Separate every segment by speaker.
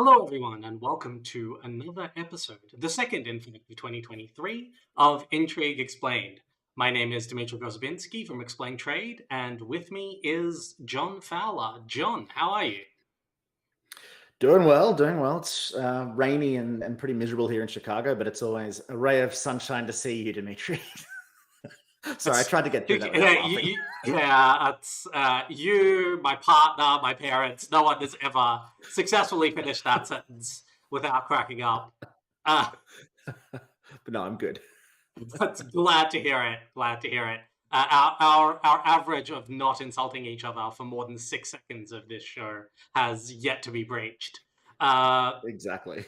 Speaker 1: Hello, everyone, and welcome to another episode, the second in fact of 2023 of Intrigue Explained. My name is Dmitry Gozbinski from Explain Trade, and with me is John Fowler. John, how are you?
Speaker 2: Doing well, doing well. It's rainy and pretty miserable here in Chicago, but it's always a ray of sunshine to see you, Dimitri. Sorry, I
Speaker 1: It's
Speaker 2: tried to get through that without
Speaker 1: yeah,
Speaker 2: laughing.
Speaker 1: it's you, my partner, my parents. No one has ever successfully finished that sentence without cracking up. Uh,
Speaker 2: But no, I'm good.
Speaker 1: But glad to hear it. Glad to hear it. Our average of not insulting each other for more than 6 seconds of this show has yet to be breached. Uh,
Speaker 2: Exactly.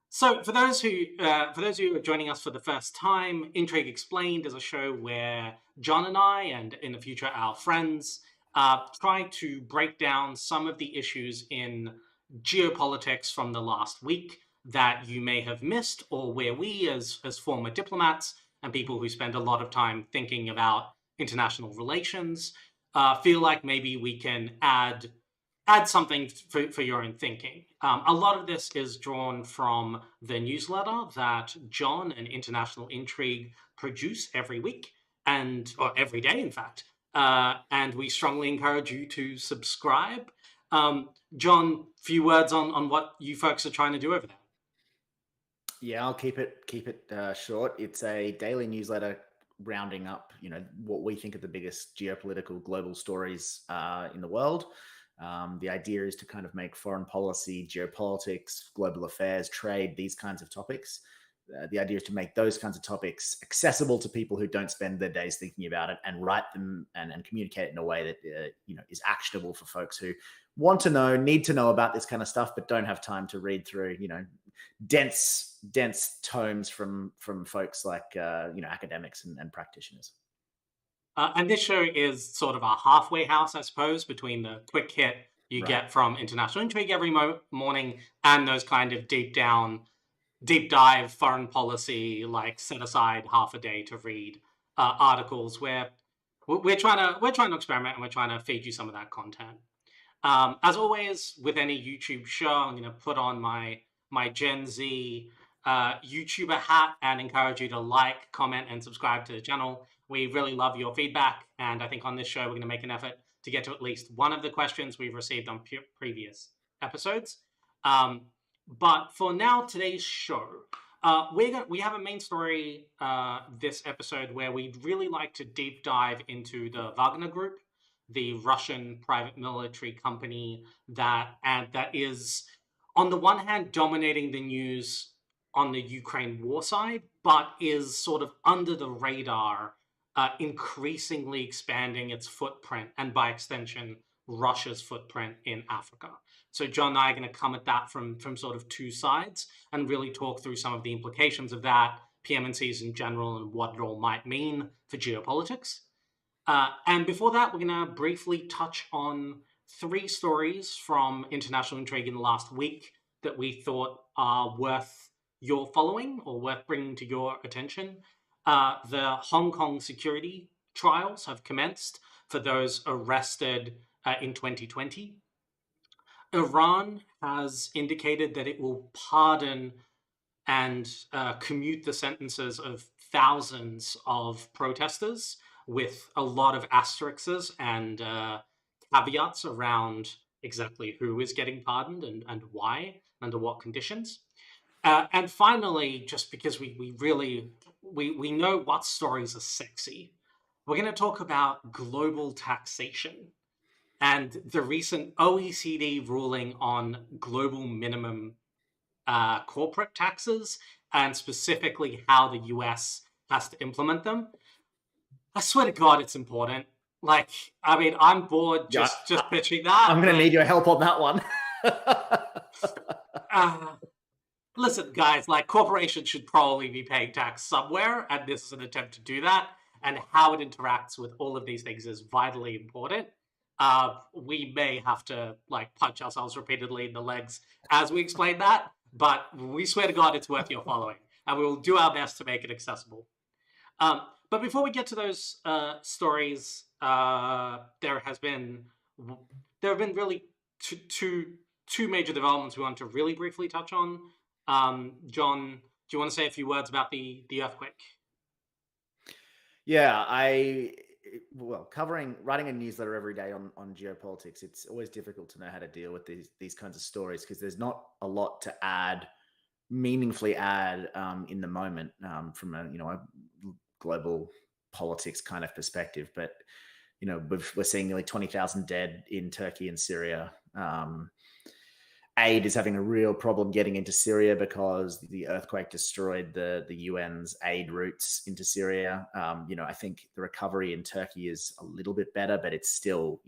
Speaker 1: so for those who are joining us for the first time, Intrigue Explained is a show where John and I, and in the future our friends, try to break down some of the issues in geopolitics from the last week that you may have missed, or where we, as former diplomats and people who spend a lot of time thinking about international relations, feel like maybe we can add something for your own thinking. A lot of this is drawn from the newsletter that John and International Intrigue produce every week, or every day, in fact. And we strongly encourage you to subscribe. John, few words on what you folks are trying to do over there.
Speaker 2: Yeah, I'll keep it short. It's a daily newsletter rounding up, what we think are the biggest geopolitical global stories in the world. The idea is to kind of make foreign policy, geopolitics, global affairs, trade, these kinds of topics. The idea is to make those kinds of topics accessible to people who don't spend their days thinking about it, and write them and communicate in a way that is actionable for folks who want to know, need to know about this kind of stuff, but don't have time to read through dense tomes from folks like academics and practitioners.
Speaker 1: And this show is sort of a halfway house, I suppose, between the quick hit you
Speaker 2: Right.
Speaker 1: get from International Intrigue every morning and those kind of deep dive foreign policy, like set aside half a day to read articles where we're trying to experiment, and we're trying to feed you some of that content. As always, with any YouTube show, I'm going to put on my Gen Z YouTuber hat and encourage you to like, comment, and subscribe to the channel. We really love your feedback, and I think on this show we're going to make an effort to get to at least one of the questions we've received on previous episodes. But for now, today's show, we have a main story this episode where we'd really like to deep dive into the Wagner Group, the Russian private military company that is, on the one hand, dominating the news on the Ukraine war side, but is sort of under the radar, increasingly expanding its footprint, and by extension, Russia's footprint in Africa. So John and I are going to come at that from sort of two sides and really talk through some of the implications of that, PMNCs in general, and what it all might mean for geopolitics. And before that, we're going to briefly touch on three stories from International Intrigue in the last week that we thought are worth your following or worth bringing to your attention. The Hong Kong security trials have commenced for those arrested in 2020. Iran has indicated that it will pardon and commute the sentences of thousands of protesters, with a lot of asterisks and caveats around exactly who is getting pardoned and why, under what conditions. And finally, just because we really we know what stories are sexy, we're going to talk about global taxation and the recent OECD ruling on global minimum corporate taxes, and specifically how the US has to implement them. I swear to God, it's important. Like, I mean, I'm bored
Speaker 2: Yeah,
Speaker 1: just pitching that,
Speaker 2: I'm going to
Speaker 1: but
Speaker 2: need your help on that one.
Speaker 1: uh, listen, guys, like, corporations should probably be paying tax somewhere, and this is an attempt to do that. And how it interacts with all of these things is vitally important. We may have to like punch ourselves repeatedly in the legs as we explain that, but we swear to God it's worth your following, and we will do our best to make it accessible. But before we get to those stories, there have been really two two major developments we want to really briefly touch on. John, do you want to say a few words about the earthquake?
Speaker 2: Yeah, writing a newsletter every day on geopolitics, it's always difficult to know how to deal with these kinds of stories because there's not a lot to meaningfully add in the moment from a global politics kind of perspective. But we're seeing nearly 20,000 dead in Turkey and Syria. Aid is having a real problem getting into Syria because the earthquake destroyed the UN's aid routes into Syria. I think the recovery in Turkey is a little bit better, but it's still,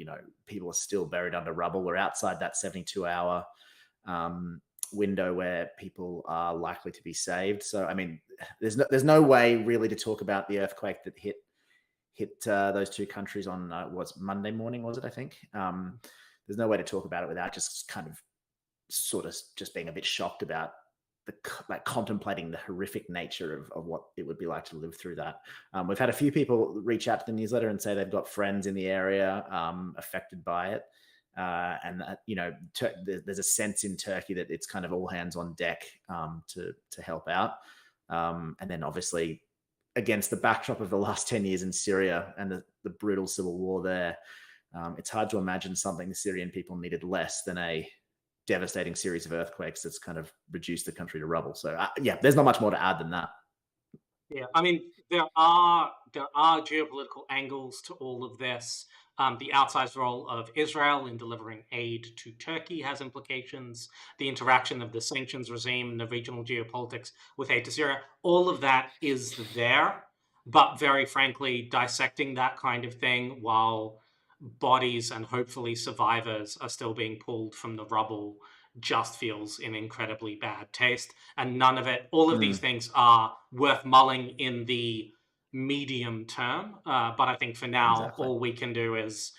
Speaker 2: people are still buried under rubble. We're outside that 72-hour window where people are likely to be saved. So, I mean, there's no way really to talk about the earthquake that hit those two countries on Monday morning, was it? I think there's no way to talk about it without just kind of sort of just being a bit shocked about contemplating the horrific nature of what it would be like to live through that. We've had a few people reach out to the newsletter and say they've got friends in the area affected by it. And that, there's a sense in Turkey that it's kind of all hands on deck to help out. And then obviously against the backdrop of the last 10 years in Syria and the brutal civil war there, it's hard to imagine something the Syrian people needed less than a devastating series of earthquakes that's kind of reduced the country to rubble. So there's not much more to add than that.
Speaker 1: Yeah, I mean, there are geopolitical angles to all of this. The outsized role of Israel in delivering aid to Turkey has implications. The interaction of the sanctions regime and the regional geopolitics with aid to Syria, all of that is there. But very frankly, dissecting that kind of thing while bodies and hopefully survivors are still being pulled from the rubble just feels in incredibly bad taste. And none of it, all of these things are worth mulling in the medium term. But I think for now, all we can do is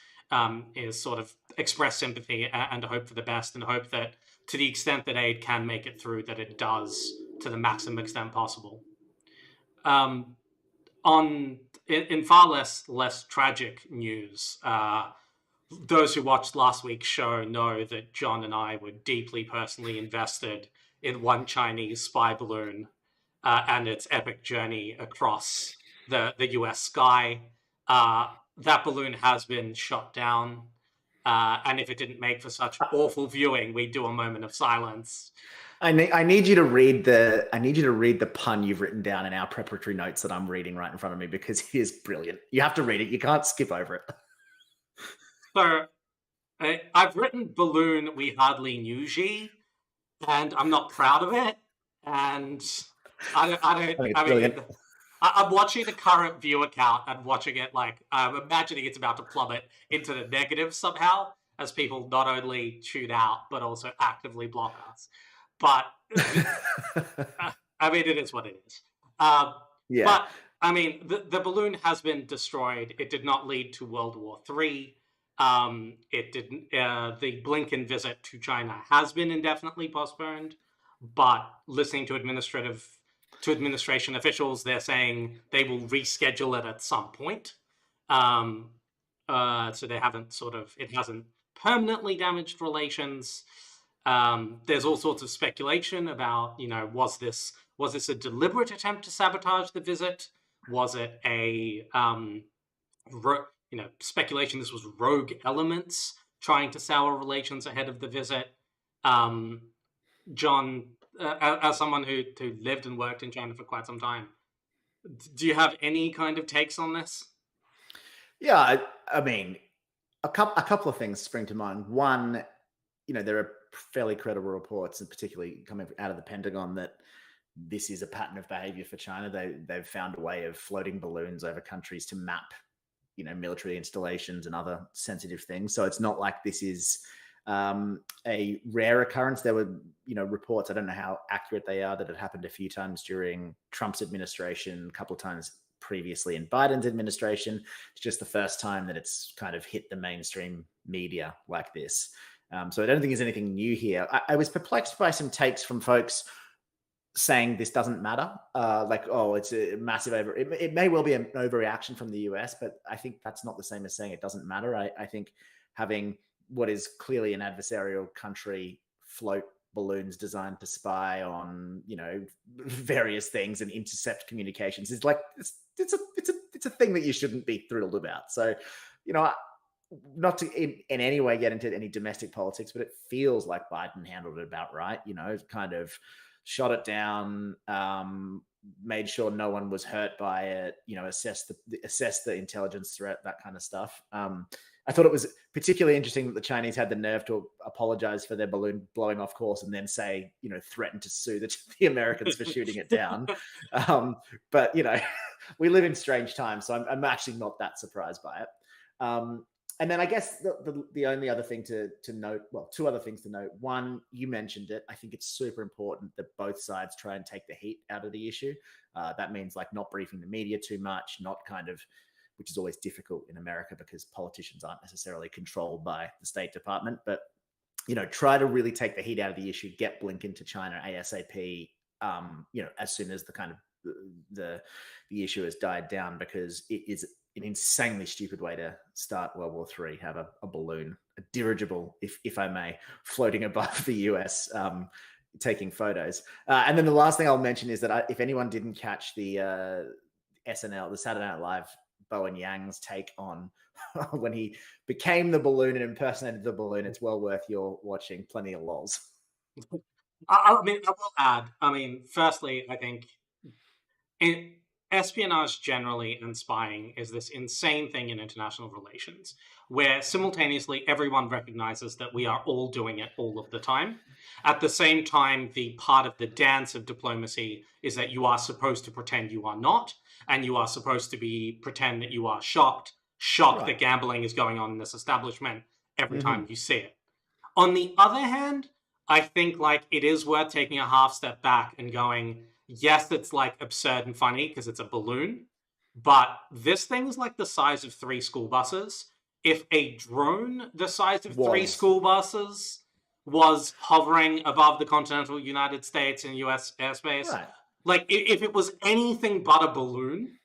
Speaker 1: sort of express sympathy and hope for the best, and hope that to the extent that aid can make it through, that it does to the maximum extent possible. In far less tragic news, those who watched last week's show know that John and I were deeply personally invested in one Chinese spy balloon and its epic journey across the US sky. That balloon has been shot down, and if it didn't make for such awful viewing, we'd do a moment of silence.
Speaker 2: I need you to read the pun you've written down in our preparatory notes that I'm reading right in front of me, because he is brilliant. You have to read it. You can't skip over it.
Speaker 1: So I've written balloon we hardly knew ye, and I'm not proud of it. And I'm watching the current view account and watching it like I'm imagining it's about to plummet into the negative somehow, as people not only tune out but also actively block us. But I mean, it is what it is. But I mean, the balloon has been destroyed. It did not lead to World War III. It didn't. The Blinken visit to China has been indefinitely postponed. But listening to administration officials, they're saying they will reschedule it at some point. So they haven't it hasn't permanently damaged relations. There's all sorts of speculation about, was this a deliberate attempt to sabotage the visit? Was it a speculation this was rogue elements trying to sour relations ahead of the visit? John, as someone who lived and worked in China for quite some time, do you have any kind of takes on this?
Speaker 2: Yeah, I mean, a couple of things spring to mind. One, there are fairly credible reports, and particularly coming out of the Pentagon, that this is a pattern of behavior for China. They've found a way of floating balloons over countries to map, military installations and other sensitive things. So it's not like this is a rare occurrence. There were, reports, I don't know how accurate they are, that it happened a few times during Trump's administration, a couple of times previously in Biden's administration. It's just the first time that it's kind of hit the mainstream media like this. So I don't think there's anything new here. I was perplexed by some takes from folks saying this doesn't matter. It's a massive it may well be an overreaction from the US, but I think that's not the same as saying it doesn't matter. I think having what is clearly an adversarial country float balloons designed to spy on, various things and intercept communications. It's like it's a thing that you shouldn't be thrilled about. So, not to in any way get into any domestic politics, but it feels like Biden handled it about right. Kind of shot it down, made sure no one was hurt by it. Assess the intelligence threat, that kind of stuff. I thought it was particularly interesting that the Chinese had the nerve to apologize for their balloon blowing off course and then say, threaten to sue the Americans for shooting it down. But we live in strange times, so I'm actually not that surprised by it. And then I guess the only other thing to note, well, two other things to note. One, you mentioned it. I think it's super important that both sides try and take the heat out of the issue. That means like not briefing the media too much, not which is always difficult in America because politicians aren't necessarily controlled by the State Department. But, try to really take the heat out of the issue, get Blinken to China ASAP, as soon as the kind of the issue has died down, because it is an insanely stupid way to start World War III, have a balloon, a dirigible, if I may, floating above the US, taking photos. And then the last thing I'll mention is that if anyone didn't catch the SNL, the Saturday Night Live, Bowen Yang's take on when he became the balloon and impersonated the balloon, it's well worth your watching. Plenty of lols.
Speaker 1: I will add, firstly, I think espionage generally and spying is this insane thing in international relations where simultaneously everyone recognizes that we are all doing it all of the time. At the same time, the part of the dance of diplomacy is that you are supposed to pretend you are not, and you are supposed to pretend that you are shocked right. That gambling is going on in this establishment every time you see it. On the other hand, I think it is worth taking a half step back and going, yes, it's absurd and funny because it's a balloon, but this thing is the size of 3 school buses. If a drone the size of 3 school buses was hovering above the continental United States in US airspace, right. If it was anything but a balloon,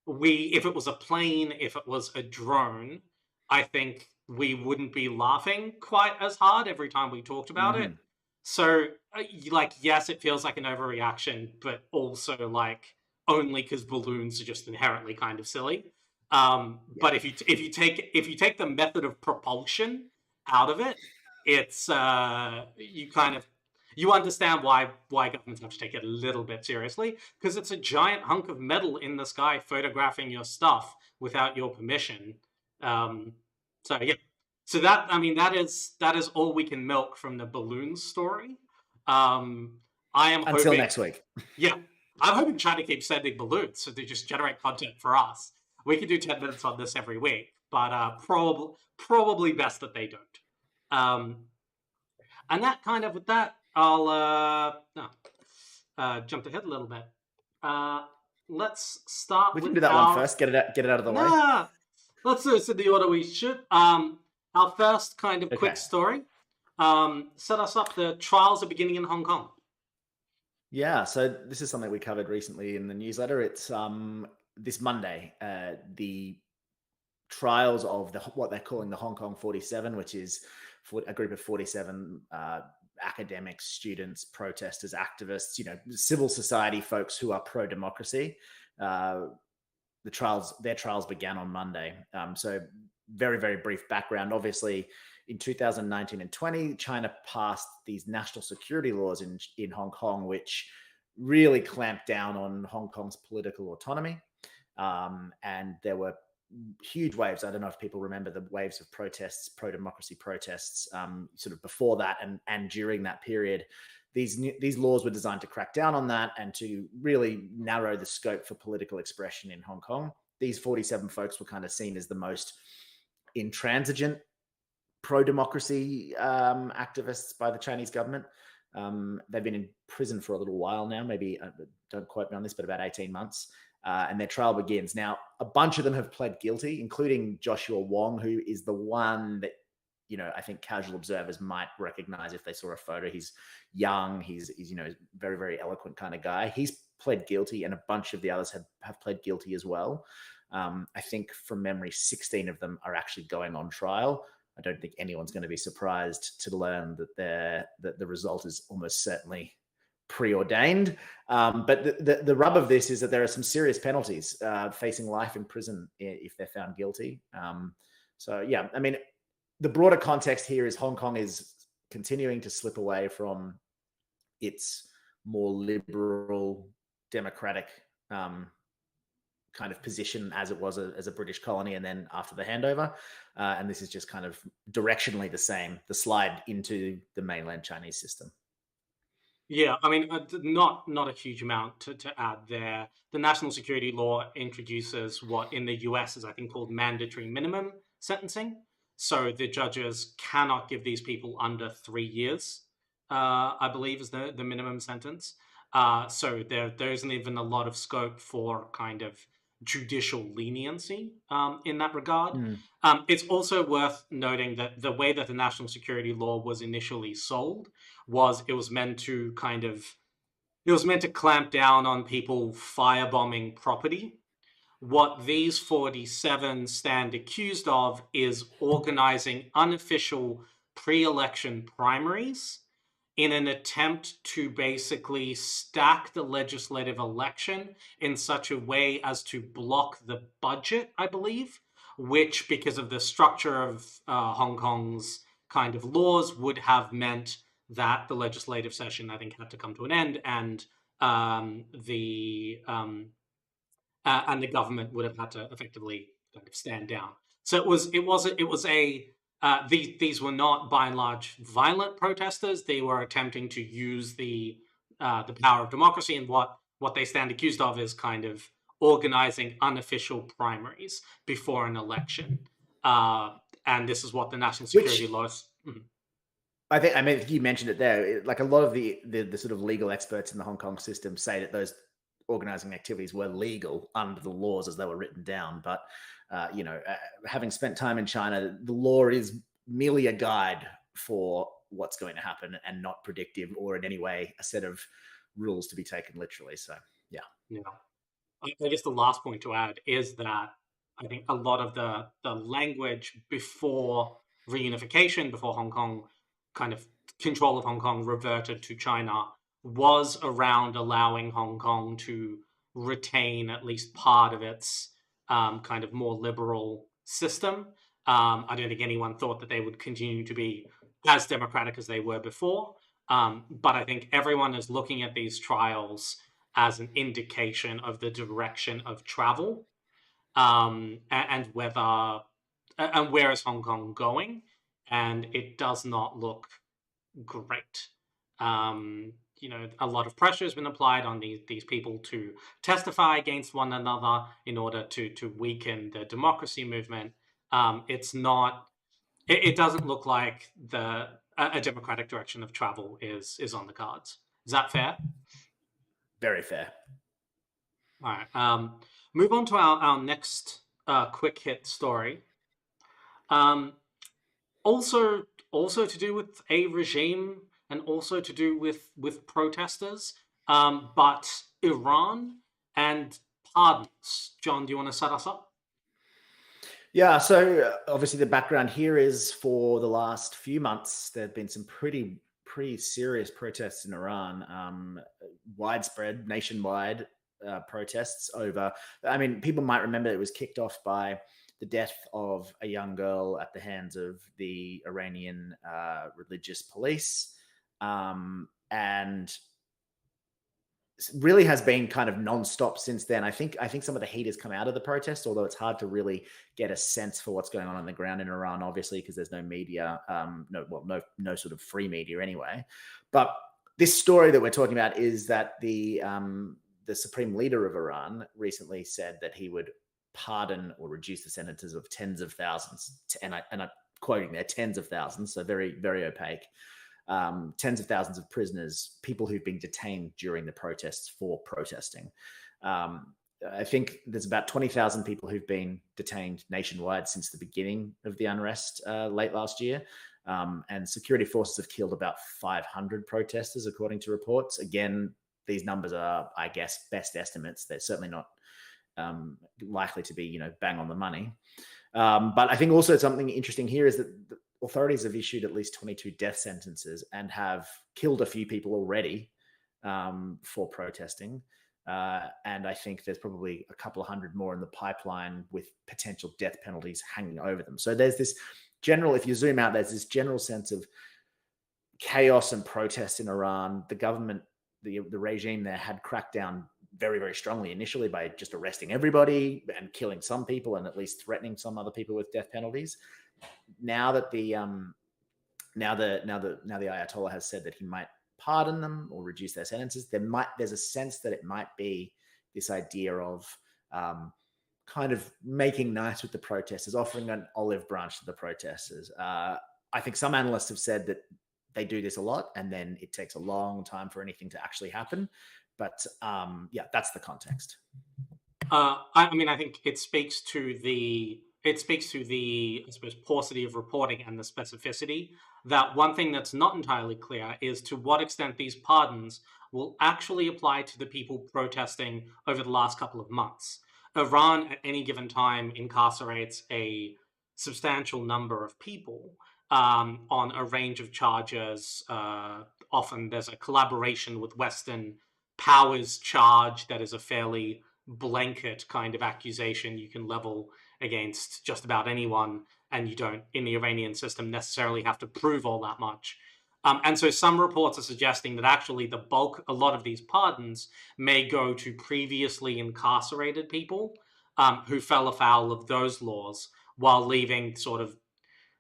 Speaker 1: if it was a plane, if it was a drone, I think we wouldn't be laughing quite as hard every time we talked about it. So, yes, it feels like an overreaction, but also only because balloons are just inherently kind of silly. But if you take the method of propulsion out of it, it's you understand why governments have to take it a little bit seriously, because it's a giant hunk of metal in the sky photographing your stuff without your permission. So yeah. So that is all we can milk from the balloon story. I am
Speaker 2: until next week.
Speaker 1: Yeah, I'm hoping China keeps sending balloons so they just generate content for us. We could do 10 minutes on this every week, but probably best that they don't. And that kind of with that, I'll jumped ahead a little bit. Let's start.
Speaker 2: We can do that one first. Get it out of the way.
Speaker 1: Let's do this in the order we should. Our first kind of quick story. Set us up. The trials are beginning in Hong Kong.
Speaker 2: Yeah, so this is something we covered recently in the newsletter. It's this Monday, the trials of what they're calling the Hong Kong 47, which is a group of 47 academics, students, protesters, activists, civil society folks who are pro-democracy. Their trials began on Monday. So very, very brief background. Obviously, in 2019 and 20, China passed these national security laws in Hong Kong, which really clamped down on Hong Kong's political autonomy. And there were huge waves. I don't know if people remember the waves of protests, pro-democracy protests, sort of before that and during that period. These laws were designed to crack down on that and to really narrow the scope for political expression in Hong Kong. These 47 folks were kind of seen as the most intransigent pro-democracy activists by the Chinese government. They've been in prison for a little while now, maybe, don't quote me on this, but about 18 months. And their trial begins. Now, a bunch of them have pled guilty, including Joshua Wong, who is the one that, I think casual observers might recognize if they saw a photo. He's young. He's very, very eloquent kind of guy. He's pled guilty, and a bunch of the others have pled guilty as well. I think from memory, 16 of them are actually going on trial. I don't think anyone's going to be surprised to learn that the result is almost certainly preordained. But the rub of this is that there are some serious penalties, facing life in prison if they're found guilty. So yeah, I mean, the broader context here is Hong Kong is continuing to slip away from its more liberal, democratic kind of position as it was as a British colony, and then after the handover. And this is just kind of directionally the same, the slide into the mainland Chinese system.
Speaker 1: Yeah, I mean, not a huge amount to add there. The national security law introduces what in the US is, I think, called mandatory minimum sentencing. So the judges cannot give these people under 3 years, I believe, is the minimum sentence. So there isn't even a lot of scope for kind of judicial leniency in that regard. It's also worth noting that the way that the national security law was initially sold was it was meant to clamp down on people firebombing property. What these 47 stand accused of is organizing unofficial pre-election primaries in an attempt to basically stack the legislative election in such a way as to block the budget, I believe, which, because of the structure of Hong Kong's kind of laws, would have meant that the legislative session, I think, had to come to an end, and the government would have had to effectively kind of stand down. So these were not by and large violent protesters. They were attempting to use the power of democracy, and what they stand accused of is kind of organizing unofficial primaries before an election. And this is what the national security laws.
Speaker 2: I mean, you mentioned it there. Like a lot of the sort of legal experts in the Hong Kong system say that those organizing activities were legal under the laws as they were written down. But, having spent time in China, the law is merely a guide for what's going to happen and not predictive or in any way a set of rules to be taken literally. So, yeah.
Speaker 1: Yeah. I guess the last point to add is that I think a lot of the language before reunification, before Hong Kong kind of control of Hong Kong reverted to China, was around allowing Hong Kong to retain at least part of its kind of more liberal system. I don't think anyone thought that they would continue to be as democratic as they were before. But I think everyone is looking at these trials as an indication of the direction of travel, and where is Hong Kong going, and it does not look great. A lot of pressure has been applied on these people to testify against one another in order to weaken the democracy movement. It doesn't look like a democratic direction of travel is on the cards. Is that fair?
Speaker 2: Very fair.
Speaker 1: All right. Move on to our next quick hit story. Also to do with a regime and also to do with protesters, but Iran and pardons. John, do you want to set us up?
Speaker 2: Yeah, so obviously the background here is for the last few months, there have been some pretty serious protests in Iran, widespread, nationwide protests over, I mean, people might remember it was kicked off by the death of a young girl at the hands of the Iranian religious police, and really has been kind of non-stop since then. I think some of the heat has come out of the protest, although it's hard to really get a sense for what's going on the ground in Iran, obviously, because there's no media, no sort of free media anyway. But this story that we're talking about is that the supreme leader of Iran recently said that he would pardon or reduce the sentences of tens of thousands, and I'm quoting there, tens of thousands, so very, very opaque. Tens of thousands of prisoners, people who've been detained during the protests for protesting. I think there's about 20,000 people who've been detained nationwide since the beginning of the unrest late last year. And security forces have killed about 500 protesters, according to reports. Again, these numbers are, I guess, best estimates. They're certainly not likely to be, bang on the money. But I think also something interesting here is that authorities have issued at least 22 death sentences and have killed a few people already for protesting. And I think there's probably a couple of hundred more in the pipeline with potential death penalties hanging over them. So there's this general, if you zoom out, there's this general sense of chaos and protest in Iran. The government, the regime there had cracked down very, very strongly initially by just arresting everybody and killing some people and at least threatening some other people with death penalties. Now that the Ayatollah has said that he might pardon them or reduce their sentences, there's a sense that it might be this idea of kind of making nice with the protesters, offering an olive branch to the protesters. I think some analysts have said that they do this a lot and then it takes a long time for anything to actually happen. But yeah, that's the context.
Speaker 1: I mean, I think it speaks to the, I suppose, paucity of reporting and the specificity. That one thing that's not entirely clear is to what extent these pardons will actually apply to the people protesting over the last couple of months. Iran at any given time incarcerates a substantial number of people on a range of charges. Often there's a collaboration with Western powers charge that is a fairly blanket kind of accusation you can level against just about anyone, and you don't, in the Iranian system, necessarily have to prove all that much. And so some reports are suggesting that actually a lot of these pardons may go to previously incarcerated people who fell afoul of those laws, while leaving sort of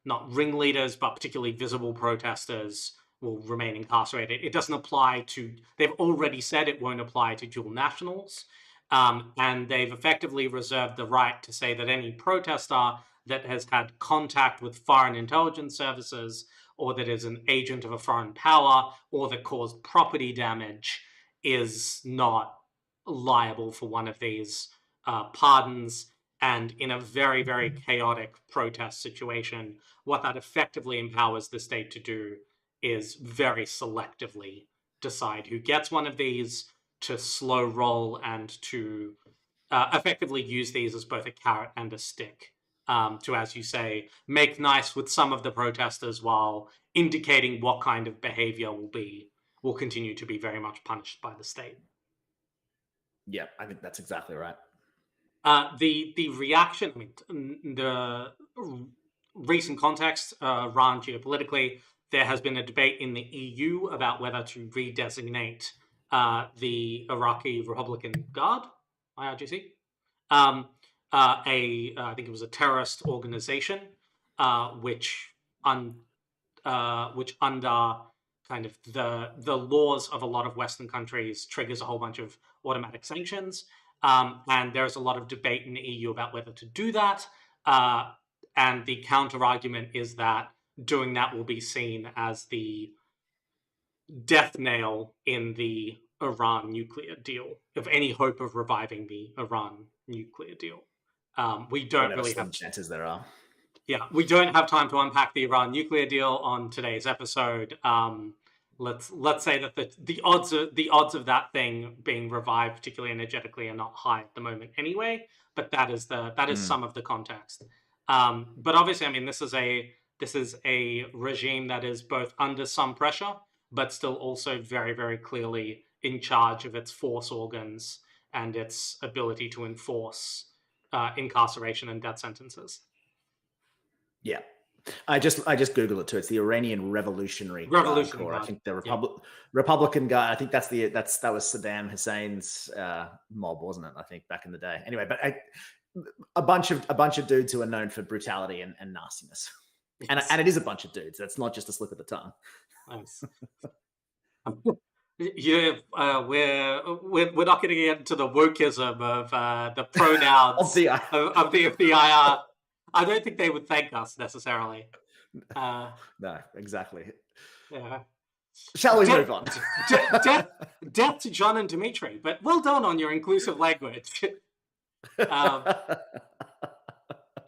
Speaker 1: not ringleaders, but particularly visible protesters will remain incarcerated. It doesn't apply to, they've already said it won't apply to dual nationals. And they've effectively reserved the right to say that any protester that has had contact with foreign intelligence services, or that is an agent of a foreign power, or that caused property damage, is not liable for one of these pardons. And in a very, very chaotic protest situation, what that effectively empowers the state to do is very selectively decide who gets one of these, to slow roll and to effectively use these as both a carrot and a stick to, as you say, make nice with some of the protesters while indicating what kind of behavior will continue to be very much punished by the state.
Speaker 2: Yeah, I think that's exactly right.
Speaker 1: The reaction, I mean, the recent context, Iran geopolitically, there has been a debate in the EU about whether to redesignate the Iraqi Republican Guard, IRGC, I think it was a terrorist organization, which under kind of the laws of a lot of Western countries triggers a whole bunch of automatic sanctions. And there's a lot of debate in the EU about whether to do that. And the counter argument is that doing that will be seen as the death nail in the Iran nuclear deal, of any hope of reviving the Iran nuclear deal. We don't
Speaker 2: Whatever
Speaker 1: really
Speaker 2: slim
Speaker 1: have
Speaker 2: chances there are.
Speaker 1: Yeah, we don't have time to unpack the Iran nuclear deal on today's episode. Let's say that the odds of that thing being revived, particularly energetically, are not high at the moment anyway. But that is some of the context. But obviously, I mean, this is a regime that is both under some pressure, but still also very, very clearly in charge of its force organs and its ability to enforce incarceration and death sentences.
Speaker 2: Yeah, I just Googled it too. It's the Iranian Revolutionary Guard Corps. I think the Republican Guard. I think that was Saddam Hussein's mob, wasn't it? I think back in the day. Anyway, but a bunch of dudes who are known for brutality and nastiness, yes. and it is a bunch of dudes. That's not just a slip of the tongue. Nice.
Speaker 1: Yeah, we're not going to get into the wokeism of the pronouns of the IR. I don't think they would thank us necessarily.
Speaker 2: No, exactly.
Speaker 1: Yeah.
Speaker 2: Shall we move on?
Speaker 1: Death to John and Dimitri, but well done on your inclusive language. All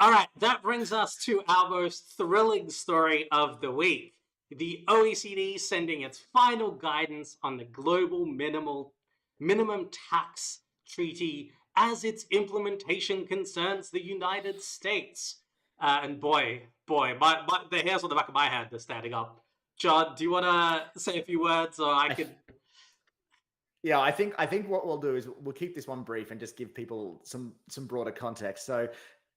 Speaker 1: right, that brings us to our most thrilling story of the week. The OECD sending its final guidance on the global minimum tax treaty as its implementation concerns the United States. And the hairs on the back of my head are standing up. John, do you want to say a few words, or I could?
Speaker 2: Yeah, I think what we'll do is we'll keep this one brief and just give people some broader context. So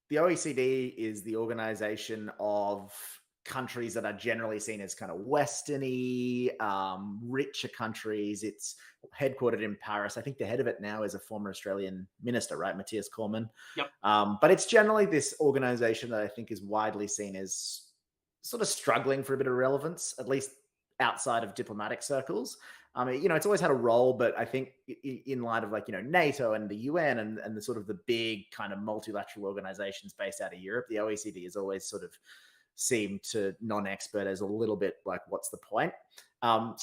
Speaker 2: the OECD is the organization of countries that are generally seen as kind of westerny, richer countries. It's headquartered in Paris. I think the head of it now is a former Australian minister, right? Matthias Cormann.
Speaker 1: Yep.
Speaker 2: But it's generally this organization that I think is widely seen as sort of struggling for a bit of relevance, at least outside of diplomatic circles. It's always had a role, but I think in light of NATO and the UN and the sort of the big kind of multilateral organizations based out of Europe, the OECD has always sort of seemed to non-expert as a little bit like, what's the point? And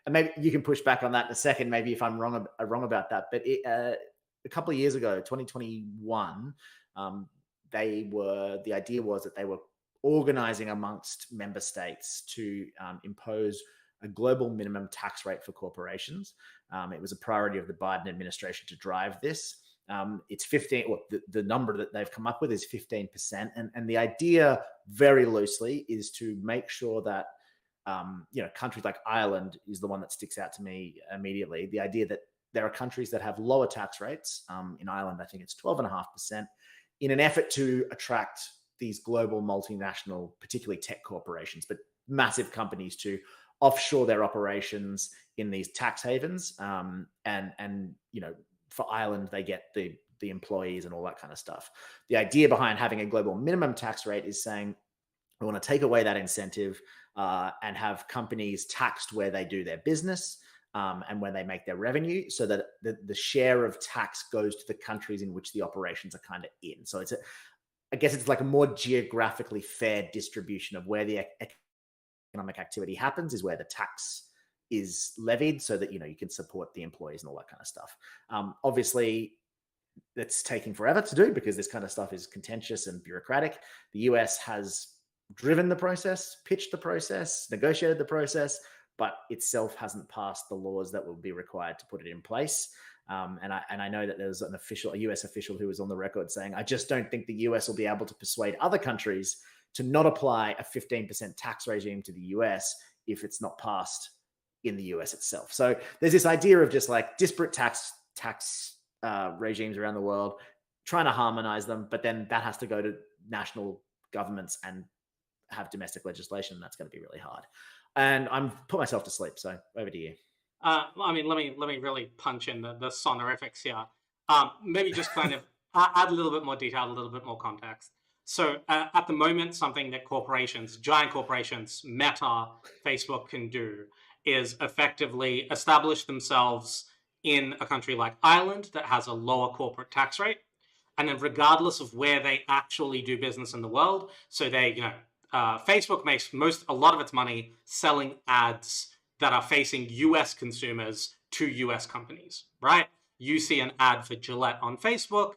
Speaker 2: maybe you can push back on that in a second, maybe if I'm wrong about that. But a couple of years ago, 2021, the idea was that they were organizing amongst member states to impose a global minimum tax rate for corporations. It was a priority of the Biden administration to drive this. It's 15. Well, the number that they've come up with is 15%, and the idea, very loosely, is to make sure that countries like Ireland is the one that sticks out to me immediately. The idea that there are countries that have lower tax rates. In Ireland, I think it's 12.5%, in an effort to attract these global multinational, particularly tech corporations, but massive companies, to offshore their operations in these tax havens. And for Ireland, they get the employees and all that kind of stuff. The idea behind having a global minimum tax rate is saying we want to take away that incentive and have companies taxed where they do their business and when they make their revenue, so that the share of tax goes to the countries in which the operations are kind of in. So I guess it's like a more geographically fair distribution of where the economic activity happens is where the tax is levied, so that you can support the employees and all that kind of stuff. Obviously, that's taking forever to do because this kind of stuff is contentious and bureaucratic. The US has driven the process, pitched the process, negotiated the process, but itself hasn't passed the laws that will be required to put it in place. And I know that there's a US official who was on the record saying, I just don't think the US will be able to persuade other countries to not apply a 15% tax regime to the US if it's not passed in the US itself. So there's this idea of just like disparate tax regimes around the world, trying to harmonize them, but then that has to go to national governments and have domestic legislation. That's going to be really hard. And I'm put myself to sleep. So over to you.
Speaker 1: Let me really punch in the sonorifics here. Maybe just kind of add a little bit more detail, a little bit more context. So at the moment, something that giant corporations, Meta, Facebook, can do is effectively establish themselves in a country like Ireland that has a lower corporate tax rate. And then regardless of where they actually do business in the world, so Facebook makes a lot of its money selling ads that are facing US consumers to US companies, right? You see an ad for Gillette on Facebook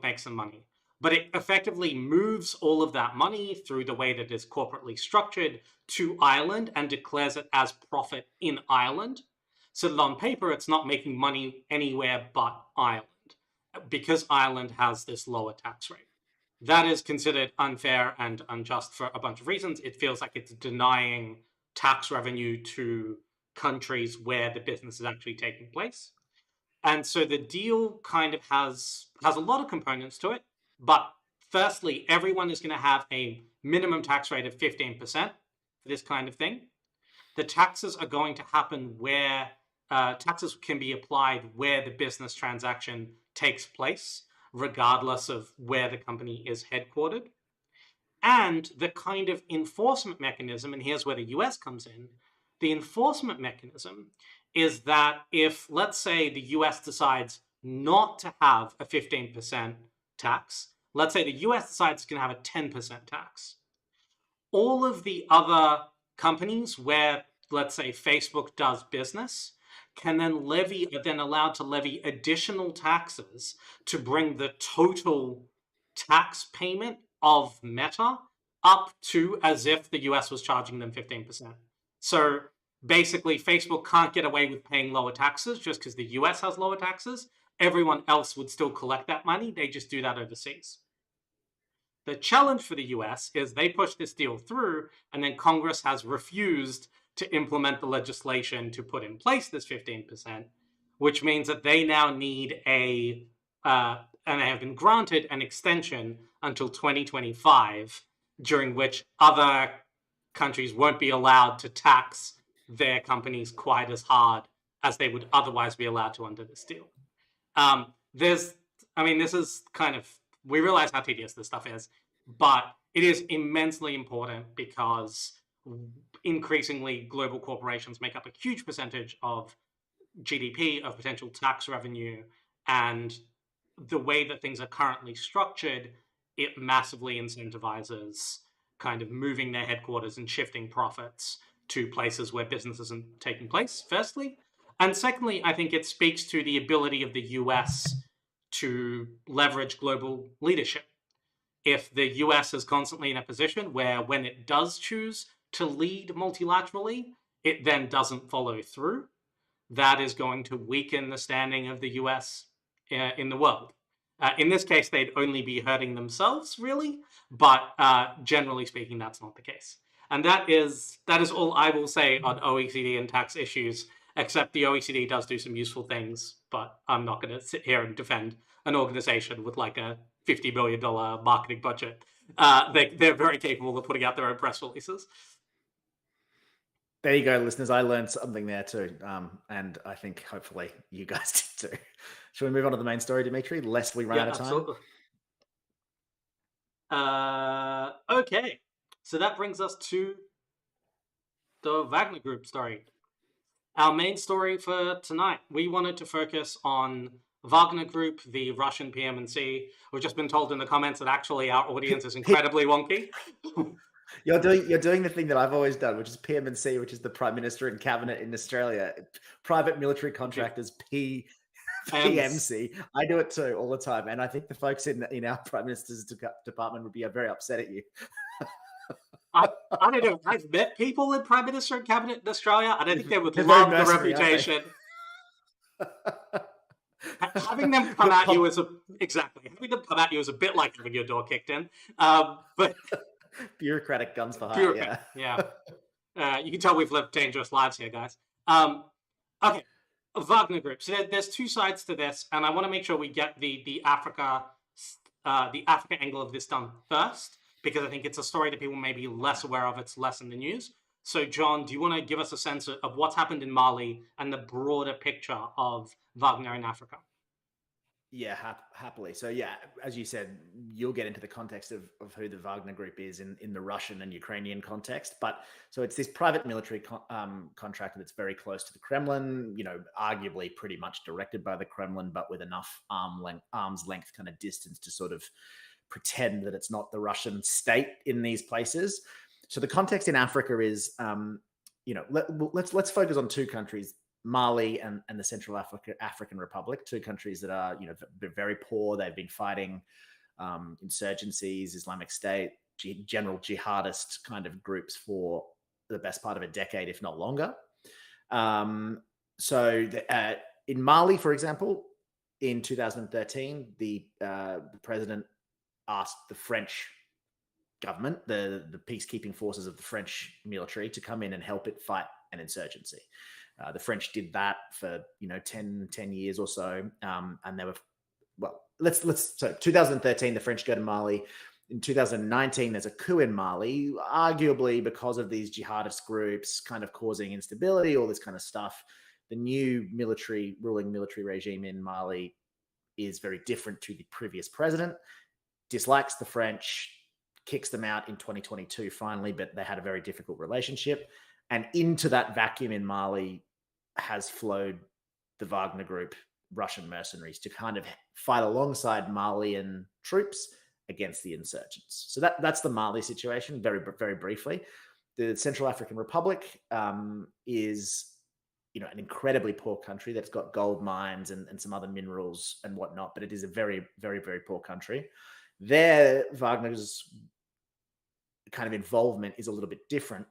Speaker 1: makes some money. But it effectively moves all of that money through the way that is corporately structured to Ireland and declares it as profit in Ireland. So that on paper, it's not making money anywhere but Ireland, because Ireland has this lower tax rate. That is considered unfair and unjust for a bunch of reasons. It feels like it's denying tax revenue to countries where the business is actually taking place. And so the deal kind of has a lot of components to it. But firstly, everyone is going to have a minimum tax rate of 15% for this kind of thing. The taxes are going to happen where taxes can be applied where the business transaction takes place, regardless of where the company is headquartered. And the kind of enforcement mechanism, and here's where the US comes in, the enforcement mechanism is that if, let's say, the US decides not to have a 15% tax, let's say the US decides it's going to have a 10% tax, all of the other companies where, let's say, Facebook does business can then are then allowed to levy additional taxes to bring the total tax payment of Meta up to as if the US was charging them 15%. So basically, Facebook can't get away with paying lower taxes just because the US has lower taxes. Everyone else would still collect that money. They just do that overseas. The challenge for the US is they pushed this deal through, and then Congress has refused to implement the legislation to put in place this 15%, which means that they now need and they have been granted an extension until 2025, during which other countries won't be allowed to tax their companies quite as hard as they would otherwise be allowed to under this deal. This is kind of, we realize how tedious this stuff is, but it is immensely important because increasingly global corporations make up a huge percentage of GDP, of potential tax revenue, and the way that things are currently structured, it massively incentivizes kind of moving their headquarters and shifting profits to places where business isn't taking place, firstly. And secondly, I think it speaks to the ability of the US to leverage global leadership. If the US is constantly in a position where when it does choose to lead multilaterally, it then doesn't follow through, that is going to weaken the standing of the US in the world. In this case, they'd only be hurting themselves, really, but generally speaking, that's not the case. And that is all I will say on OECD and tax issues, except the OECD does do some useful things, but I'm not going to sit here and defend an organization with like a $50 million marketing budget. They're very capable of putting out their own press releases.
Speaker 2: There you go, listeners. I learned something there too. And I think hopefully you guys did too. Should we move on to the main story, Dimitri, lest we run out of time?
Speaker 1: Absolutely. Okay. So that brings us to the Wagner Group story. Our main story for tonight. We wanted to focus on Wagner Group, the Russian PM&C. We've just been told in the comments that actually our audience is incredibly wonky.
Speaker 2: You're doing the thing that I've always done, which is PM&C, which is the Prime Minister and Cabinet in Australia. Private Military Contractors, PMC. I do it too all the time, and I think the folks in our Prime Minister's department would be very upset at you.
Speaker 1: I don't know. I've met people in Prime Minister and Cabinet in Australia. I don't think they would love the reputation. Having them come at you as a bit like having your door kicked in, but.
Speaker 2: Bureaucratic guns for hire.
Speaker 1: Yeah. You can tell we've lived dangerous lives here, guys. Okay, Wagner Group. So there's two sides to this, and I want to make sure we get the Africa angle of this done first, because I think it's a story that people may be less aware of. It's less in the news. So, John, do you want to give us a sense of what's happened in Mali and the broader picture of Wagner in Africa?
Speaker 2: Yeah, happily. So yeah, as you said, you'll get into the context of who the Wagner Group is in the Russian and Ukrainian context. But so it's this private military contractor that's very close to the Kremlin, arguably pretty much directed by the Kremlin, but with enough arm's length kind of distance to sort of pretend that it's not the Russian state in these places. So the context in Africa is, let's focus on two countries, Mali and the Central African Republic, two countries that are, very poor. They've been fighting insurgencies, Islamic State, general jihadist kind of groups for the best part of a decade, if not longer. In Mali, for example, in 2013, the president asked the French government, the peacekeeping forces of the French military, to come in and help it fight an insurgency. The French did that for 10 years or so, and they were 2013 the French go to Mali. In 2019 there's a coup in Mali, arguably because of these jihadist groups kind of causing instability, all this kind of stuff. The new ruling military regime in Mali is very different to the previous president, dislikes the French, kicks them out in 2022 finally, but they had a very difficult relationship. And into that vacuum in Mali has flowed the Wagner Group, Russian mercenaries, to kind of fight alongside Malian troops against the insurgents. So that's the Mali situation, very, very briefly. The Central African Republic is, an incredibly poor country that's got gold mines and some other minerals and whatnot, but it is a very, very, very poor country. There, Wagner's kind of involvement is a little bit different.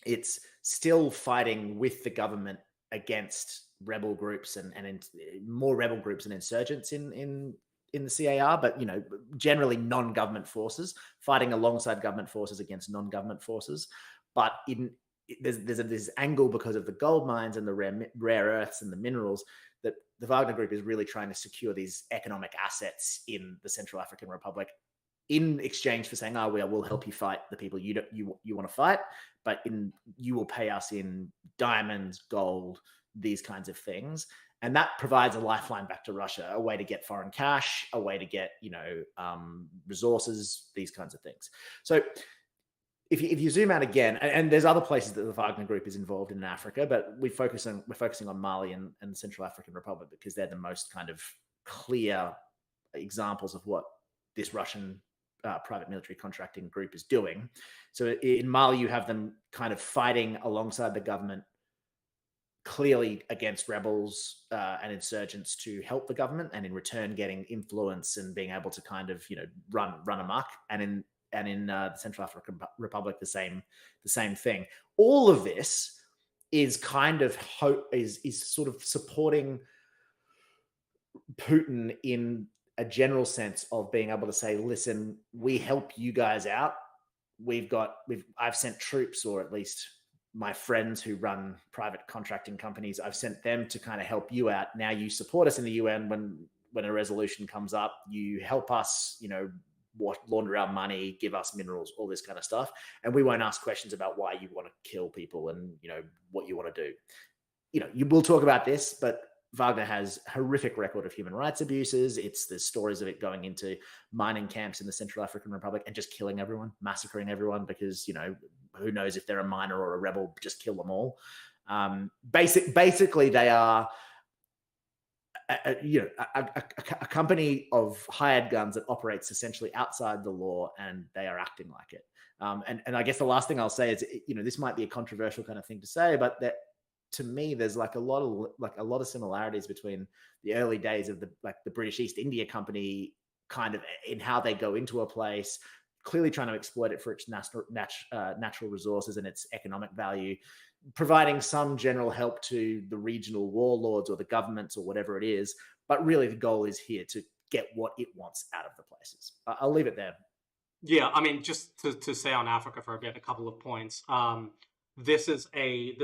Speaker 2: It's still fighting with the government against rebel groups and more rebel groups and insurgents in in the CAR, but generally non-government forces fighting alongside government forces against non-government forces. But there's this angle because of the gold mines and the rare earths and the minerals that the Wagner Group is really trying to secure these economic assets in the Central African Republic in exchange for saying, "Oh, we'll help you fight the people you want to fight, but you will pay us in diamonds, gold, these kinds of things." And that provides a lifeline back to Russia, a way to get foreign cash, a way to get resources, these kinds of things. So if you zoom out again, and there's other places that the Wagner Group is involved in Africa, but we're focusing on Mali and the Central African Republic because they're the most kind of clear examples of what this Russian private military contracting group is doing. So in Mali, you have them kind of fighting alongside the government, clearly against rebels and insurgents to help the government, and in return getting influence and being able to kind of run amok. And in the Central African Republic, the same thing. All of this is kind of is sort of supporting Putin in a general sense of being able to say, listen, we help you guys out. I've sent troops, or at least my friends who run private contracting companies, I've sent them to kind of help you out. Now you support us in the UN when a resolution comes up, you help us, launder our money, give us minerals, all this kind of stuff. And we won't ask questions about why you want to kill people and, what you want to do. You will talk about this, but Wagner has a horrific record of human rights abuses. There's stories of it going into mining camps in the Central African Republic and just killing everyone, massacring everyone because, who knows if they're a miner or a rebel, just kill them all. Basically, they are a company of hired guns that operates essentially outside the law, and they are acting like it. And I guess the last thing I'll say is, this might be a controversial kind of thing to say, but that to me, there's a lot of similarities between the early days of the British East India Company, kind of in how they go into a place, clearly trying to exploit it for its natural resources and its economic value, providing some general help to the regional warlords or the governments or whatever it is. But really the goal is here to get what it wants out of the places. I'll leave it there.
Speaker 1: Yeah, I mean, just to stay on Africa for a bit, a couple of points. This is a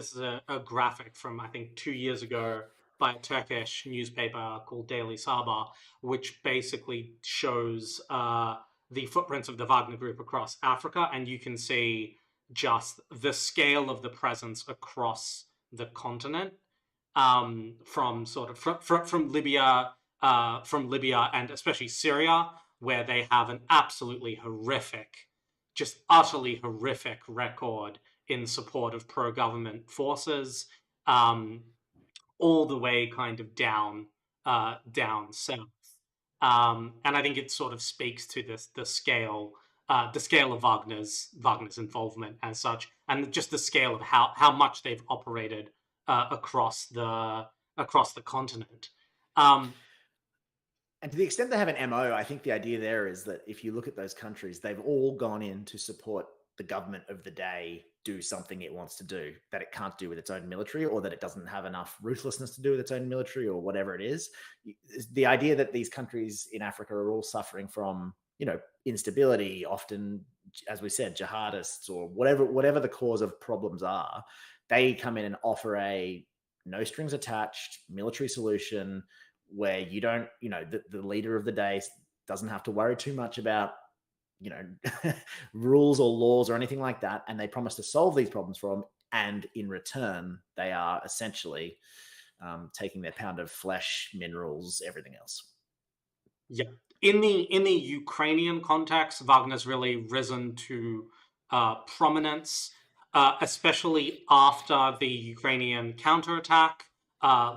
Speaker 1: graphic from, I think, 2 years ago by a Turkish newspaper called Daily Sabah, which basically shows the footprints of the Wagner Group across Africa, and you can see just the scale of the presence across the continent, from Libya, and especially Syria, where they have an absolutely horrific, just utterly horrific record in support of pro-government forces, all the way kind of down south. And I think it sort of speaks to the scale of Wagner's involvement as such, and just the scale of how much they've operated across the continent.
Speaker 2: And to the extent they have an MO, I think the idea there is that if you look at those countries, they've all gone in to support the government of the day do something it wants to do that it can't do with its own military, or that it doesn't have enough ruthlessness to do with its own military, or whatever it is. The idea that these countries in Africa are all suffering from, instability, often, as we said, jihadists or whatever the cause of problems are, they come in and offer a no strings attached military solution where you don't, the leader of the day doesn't have to worry too much about, rules or laws or anything like that. And they promise to solve these problems for them. And in return, they are essentially taking their pound of flesh, minerals, everything else.
Speaker 1: Yeah. In the Ukrainian context, Wagner's really risen to prominence, especially after the Ukrainian counterattack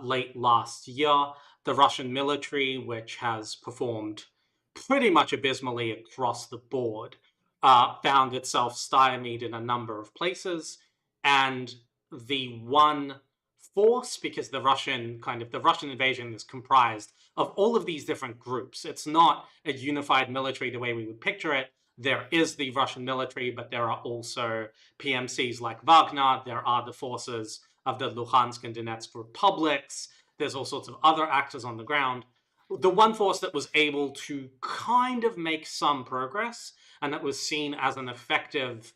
Speaker 1: late last year. The Russian military, which has performed pretty much abysmally across the board, found itself stymied in a number of places. And the one force, because the Russian invasion is comprised of all of these different groups. It's not a unified military the way we would picture it. There is the Russian military, but there are also PMCs like Wagner. There are the forces of the Luhansk and Donetsk republics. There's all sorts of other actors on the ground. the one force that was able to kind of make some progress and that was seen as an effective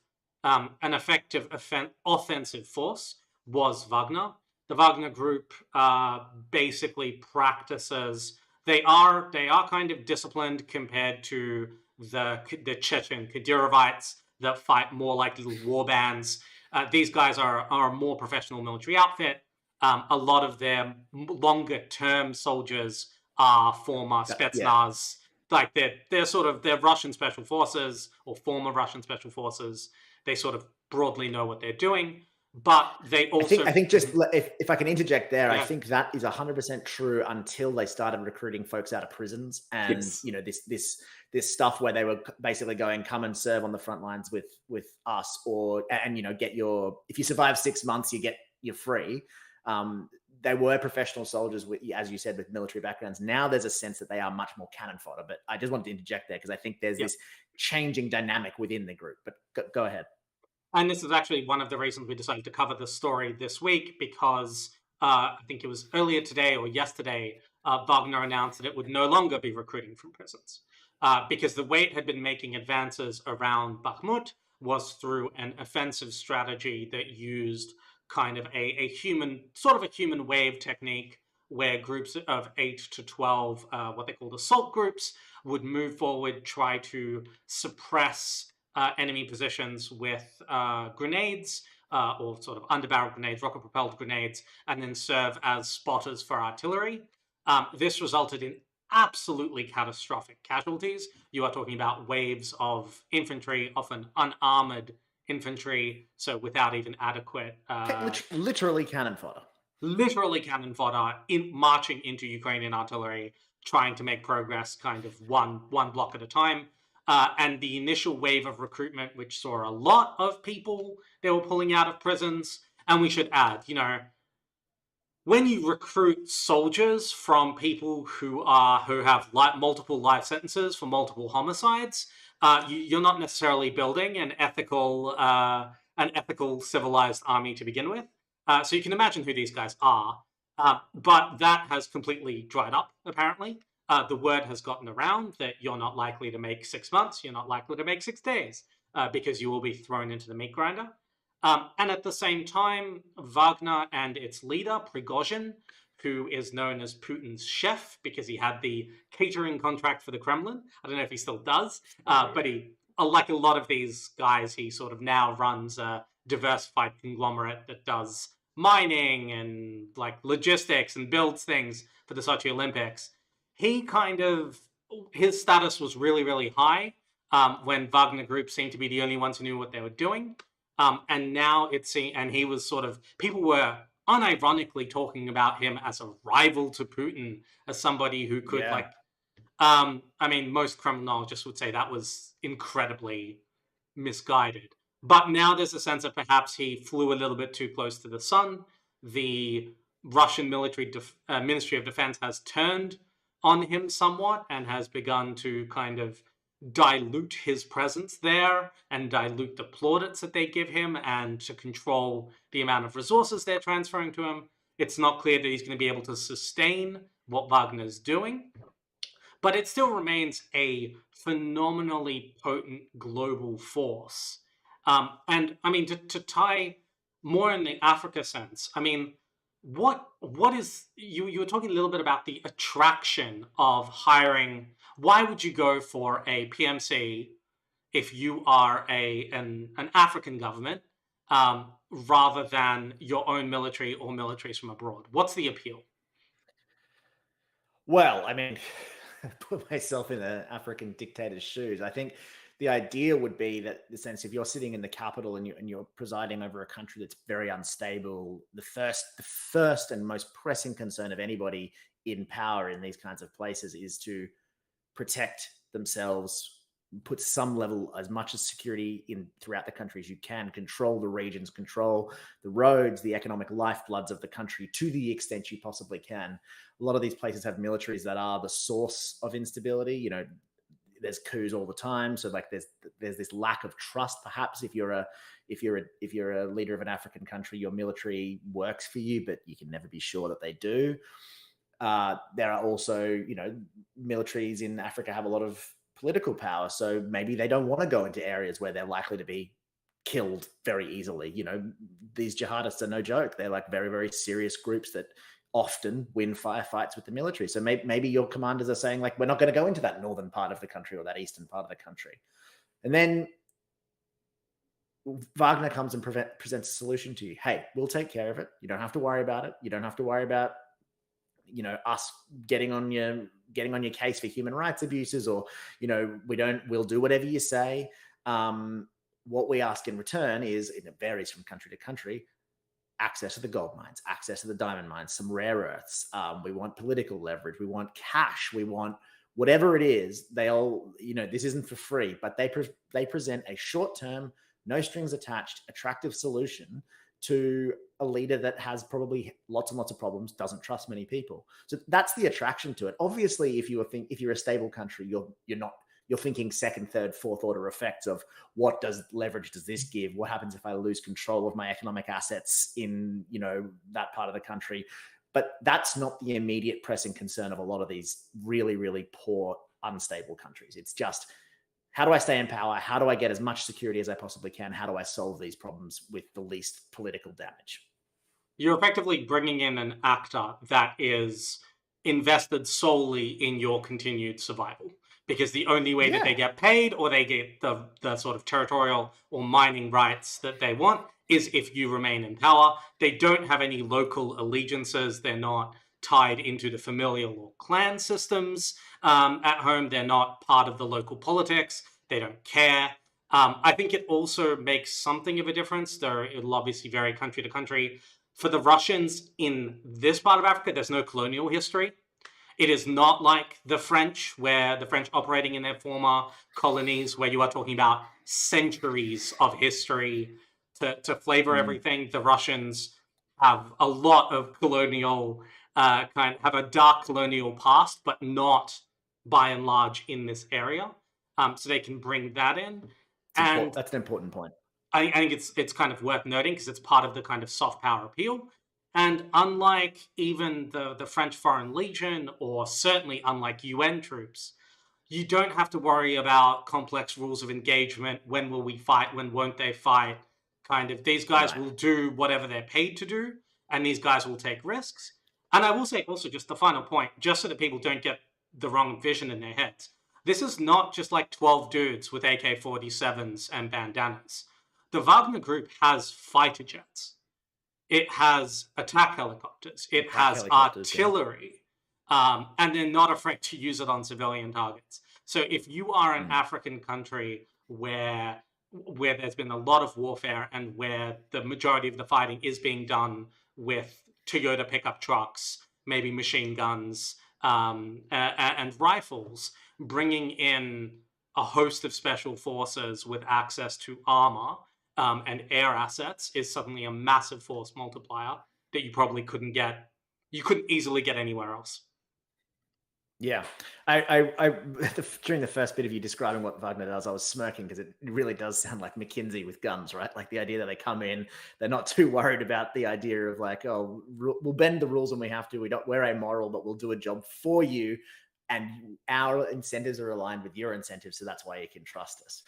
Speaker 1: offensive force was Wagner. The Wagner Group basically practices. They are kind of disciplined compared to the Chechen Kadyrovites that fight more like little war bands. These guys are a more professional military outfit. A lot of their longer term soldiers are former
Speaker 2: Yeah.
Speaker 1: Spetsnaz, like they're Russian special forces or former Russian special forces. They sort of broadly know what they're doing, but they also
Speaker 2: I think just if I can interject there, I
Speaker 1: yeah.
Speaker 2: think that is 100% true until they started recruiting folks out of prisons, and
Speaker 1: Yes.
Speaker 2: this stuff where they were basically going, come and serve on the front lines with us, or get if you survive 6 months, you're free. They were professional soldiers with, as you said, with military backgrounds. Now there's a sense that they are much more cannon fodder. But I just wanted to interject there because I think there's this changing dynamic within the group. But go ahead.
Speaker 1: And this is actually one of the reasons we decided to cover this story this week, because I think it was earlier today or yesterday, Wagner announced that it would no longer be recruiting from prisons. Because the way it had been making advances around Bakhmut was through an offensive strategy that used kind of a human wave technique, where groups of 8 to 12, what they called assault groups, would move forward, try to suppress enemy positions with grenades, or sort of underbarrel grenades, rocket-propelled grenades, and then serve as spotters for artillery. This resulted in absolutely catastrophic casualties. You are talking about waves of infantry, often unarmored infantry, so without even adequate
Speaker 2: Literally cannon fodder.
Speaker 1: Literally cannon fodder marching into Ukrainian artillery, trying to make progress kind of one block at a time. And the initial wave of recruitment, which saw a lot of people they were pulling out of prisons. And we should add, when you recruit soldiers from people who have multiple life sentences for multiple homicides, you're not necessarily building an ethical, civilized army to begin with. So you can imagine who these guys are. But that has completely dried up, apparently. The word has gotten around that you're not likely to make 6 months, you're not likely to make 6 days, because you will be thrown into the meat grinder. And at the same time, Wagner and its leader, Prigozhin, who is known as Putin's chef because he had the catering contract for the Kremlin. I don't know if he still does, but he, like a lot of these guys, he sort of now runs a diversified conglomerate that does mining and like logistics and builds things for the Sochi Olympics. His status was really, really high when Wagner Group seemed to be the only ones who knew what they were doing. And now he was sort of, people were unironically talking about him as a rival to Putin, as somebody who could most criminologists would say that was incredibly misguided. But now there's a sense that perhaps he flew a little bit too close to the sun. The Russian Ministry of Defense has turned on him somewhat and has begun to kind of dilute his presence there and dilute the plaudits that they give him and to control the amount of resources they're transferring to him. It's not clear that he's going to be able to sustain what Wagner's doing, but it still remains a phenomenally potent global force. And I mean, to tie more in the Africa sense, I mean, what is you were talking a little bit about the attraction of hiring. Why would you go for a PMC if you are an African government, rather than your own military or militaries from abroad? What's the appeal?
Speaker 2: Well, I mean, put myself in an African dictator's shoes. I think the idea would be that, the sense, if you're sitting in the capital and you're presiding over a country that's very unstable, the first and most pressing concern of anybody in power in these kinds of places is to protect themselves, put some level, as much as security in throughout the country as you can, control the regions, control the roads, the economic lifebloods of the country to the extent you possibly can. A lot of these places have militaries that are the source of instability. There's coups all the time, so like there's this lack of trust. Perhaps if you're a leader of an African country, your military works for you, but you can never be sure that they do. There are also, militaries in Africa have a lot of political power, so maybe they don't want to go into areas where they're likely to be killed very easily. These jihadists are no joke. They're like very, very serious groups that often win firefights with the military. So maybe your commanders are saying, like, we're not going to go into that northern part of the country or that eastern part of the country. And then Wagner comes and presents a solution to you. Hey, we'll take care of it. You don't have to worry about it. You don't have to worry about us getting on your case for human rights abuses, or we'll do whatever you say. What we ask in return is, and it varies from country to country, access to the gold mines, access to the diamond mines, some rare earths. We want political leverage. We want cash. We want whatever it is. This isn't for free, but they present a short-term, no strings attached, attractive solution to a leader that has probably lots and lots of problems, doesn't trust many people. So that's the attraction to it. Obviously, if you're a stable country, you're thinking second, third, fourth order effects of what leverage does this give? What happens if I lose control of my economic assets in, that part of the country? But that's not the immediate pressing concern of a lot of these really, really poor, unstable countries. It's just, how do I stay in power? How do I get as much security as I possibly can? How do I solve these problems with the least political damage?
Speaker 1: You're effectively bringing in an actor that is invested solely in your continued survival, because the only way that they get paid or they get the sort of territorial or mining rights that they want is if you remain in power. They don't have any local allegiances. They're not tied into the familial or clan systems at home. They're not part of the local politics. They don't care. I think it also makes something of a difference, though it'll obviously vary country to country. For the Russians in this part of Africa, there's no colonial history. It is not like the French, where the French operating in their former colonies, where you are talking about centuries of history to flavor everything. The Russians have a lot of colonial, have a dark colonial past, but not by and large in this area. So they can bring that in.
Speaker 2: That's an important point.
Speaker 1: I think it's kind of worth noting because it's part of the kind of soft power appeal. And unlike even the French Foreign Legion, or certainly unlike UN troops, you don't have to worry about complex rules of engagement. When will we fight? When won't they fight? Kind of, these guys will do whatever they're paid to do, and these guys will take risks. And I will say also, just the final point, just so that people don't get the wrong vision in their heads, this is not just like 12 dudes with AK-47s and bandanas. The Wagner Group has fighter jets. It has attack helicopters. It has artillery. And they're not afraid to use it on civilian targets. So if you are an African country where there's been a lot of warfare and where the majority of the fighting is being done with Toyota pickup trucks, maybe machine guns, and rifles, bringing in a host of special forces with access to armor and air assets is suddenly a massive force multiplier that you probably couldn't easily get anywhere else.
Speaker 2: Yeah, during the first bit of you describing what Wagner does, I was smirking because it really does sound like McKinsey with guns, right? Like the idea that they come in, they're not too worried about the idea of like, oh, we'll bend the rules when we have to. We're amoral, but we'll do a job for you. And our incentives are aligned with your incentives, so that's why you can trust us.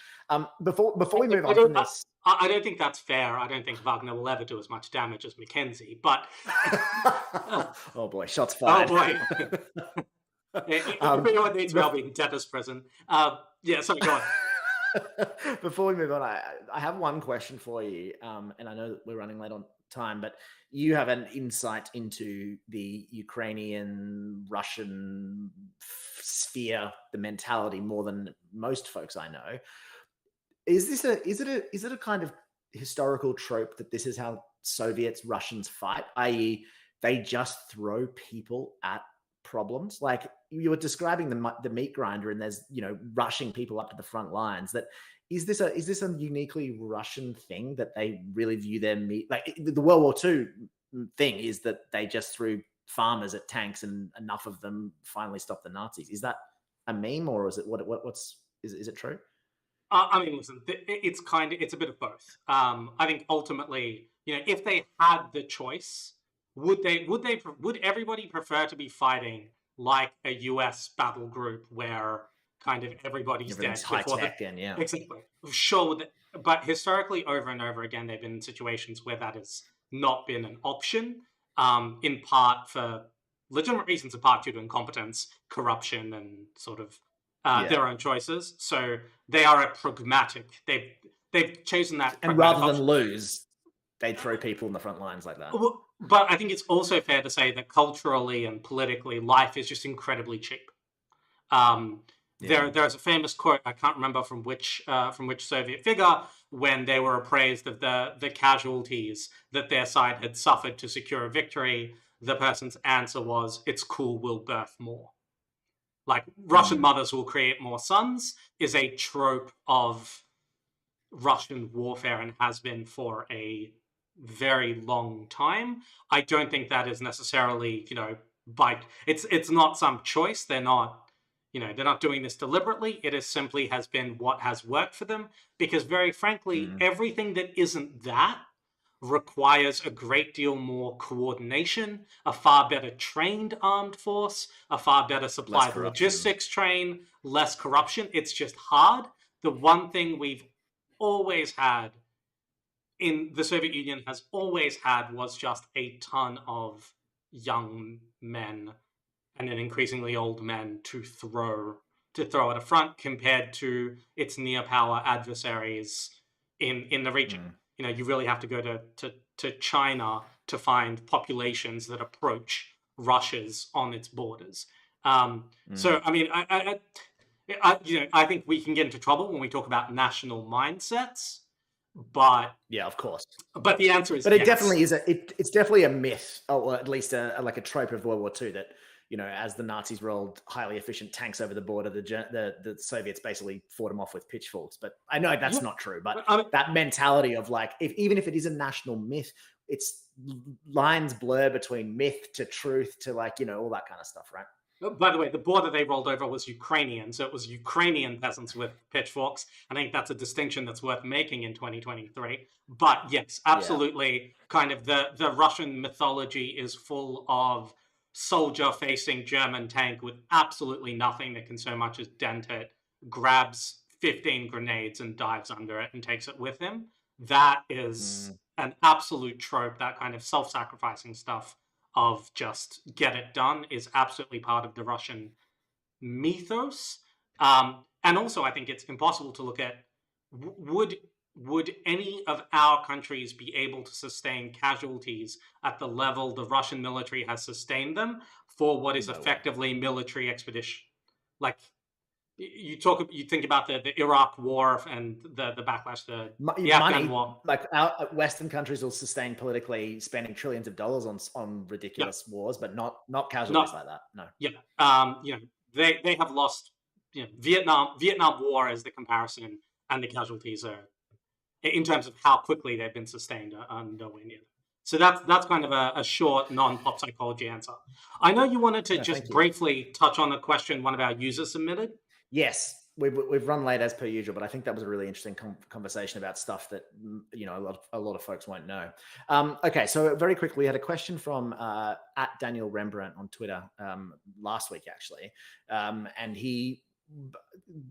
Speaker 2: Before we move on from this,
Speaker 1: I don't think that's fair. I don't think Wagner will ever do as much damage as McKinsey, but
Speaker 2: oh boy, shots fired!
Speaker 1: Oh boy. Everyone needs to be in debtor's prison. Sorry, go on.
Speaker 2: Before we move on, I have one question for you, and I know that we're running late on time, but you have an insight into the Ukrainian-Russian sphere, the mentality, more than most folks I know. Is it a kind of historical trope that this is how Soviets, Russians fight, i.e., they just throw people at problems? Like you were describing the meat grinder, and there's rushing people up to the front lines. That is this a uniquely Russian thing that they really view their meat, like the World War II thing is that they just threw farmers at tanks and enough of them finally stopped the Nazis? Is that a meme, or is it is it true?
Speaker 1: I mean, listen, it's a bit of both. I think ultimately, if they had the choice would everybody prefer to be fighting like a US battle group where kind of everybody's
Speaker 2: Everything's
Speaker 1: dead
Speaker 2: high
Speaker 1: before
Speaker 2: tech, and yeah,
Speaker 1: exactly. Sure, but historically, over and over again, there have been situations where that has not been an option, in part for legitimate reasons, in part due to incompetence, corruption, and sort of
Speaker 2: yeah.
Speaker 1: their own choices. So they are a pragmatic. They've chosen that
Speaker 2: And
Speaker 1: pragmatic
Speaker 2: rather than
Speaker 1: option.
Speaker 2: lose, they'd throw people in the front lines like that.
Speaker 1: Well, but I think it's also fair to say that culturally and politically, life is just incredibly cheap. Um,
Speaker 2: Yeah.
Speaker 1: there's a famous quote, I can't remember from which Soviet figure, when they were appraised of the casualties that their side had suffered to secure a victory. The person's answer was, "It's cool, we'll birth more." Like Russian
Speaker 2: Mm.
Speaker 1: mothers will create more sons is a trope of Russian warfare and has been for a very long time. I don't think that is necessarily, by it's not some choice. They're not doing this deliberately. It is simply has been what has worked for them because very frankly,
Speaker 2: Mm.
Speaker 1: everything that isn't that requires a great deal more coordination, a far better trained armed force, a far better
Speaker 2: Less
Speaker 1: supplied
Speaker 2: corruption.
Speaker 1: logistics train, less corruption. It's just hard. The one thing we've always had in the Soviet Union has always had was just a ton of young men and then increasingly old men to throw at a front compared to its near power adversaries in the region.
Speaker 2: Mm.
Speaker 1: You really have to go to China to find populations that approach Russia's on its borders. So,
Speaker 2: Mm.
Speaker 1: I mean, I think we can get into trouble when we talk about national mindsets, but
Speaker 2: Yeah, of course.
Speaker 1: the answer is
Speaker 2: But it
Speaker 1: yes.
Speaker 2: definitely is it's definitely a myth, or at least like a trope of World War II that, as the Nazis rolled highly efficient tanks over the border, the Soviets basically fought them off with pitchforks. But I know that's
Speaker 1: Yeah,
Speaker 2: not true. But
Speaker 1: I mean,
Speaker 2: that mentality of like, even if it is a national myth, it's lines blur between myth to truth to like, all that kind of stuff, right?
Speaker 1: by the way, the border they rolled over was Ukrainian, so it was Ukrainian peasants with pitchforks. I think that's a distinction that's worth making in 2023. But yes,
Speaker 2: Yeah.
Speaker 1: absolutely. Kind of the Russian mythology is full of soldier facing German tank with absolutely nothing that can so much as dent it, grabs 15 grenades and dives under it and takes it with him. That is
Speaker 2: Mm.
Speaker 1: an absolute trope, that kind of self sacrificing stuff of just get it done is absolutely part of the Russian mythos. And also, I think it's impossible to look at would any of our countries be able to sustain casualties at the level the Russian military has sustained them for what is
Speaker 2: No way.
Speaker 1: effectively military expedition? Like you think about the Iraq War and the backlash, the Afghan
Speaker 2: Money,
Speaker 1: War.
Speaker 2: like our Western countries will sustain politically spending trillions of dollars on
Speaker 1: Yeah,
Speaker 2: ridiculous wars, but not casualties
Speaker 1: not
Speaker 2: like that. No.
Speaker 1: yeah. They have lost. Vietnam War as the comparison, and the casualties are in terms of how quickly they've been sustained are nowhere near. So that's kind of a short non-pop psychology answer. I know you wanted to
Speaker 2: No,
Speaker 1: just
Speaker 2: thank you.
Speaker 1: briefly touch on a question one of our users submitted.
Speaker 2: Yes, we've run late as per usual, but I think that was a really interesting conversation about stuff that a lot of folks won't know. Okay, so very quickly, we had a question from at Daniel Rembrandt on Twitter last week, actually, and he,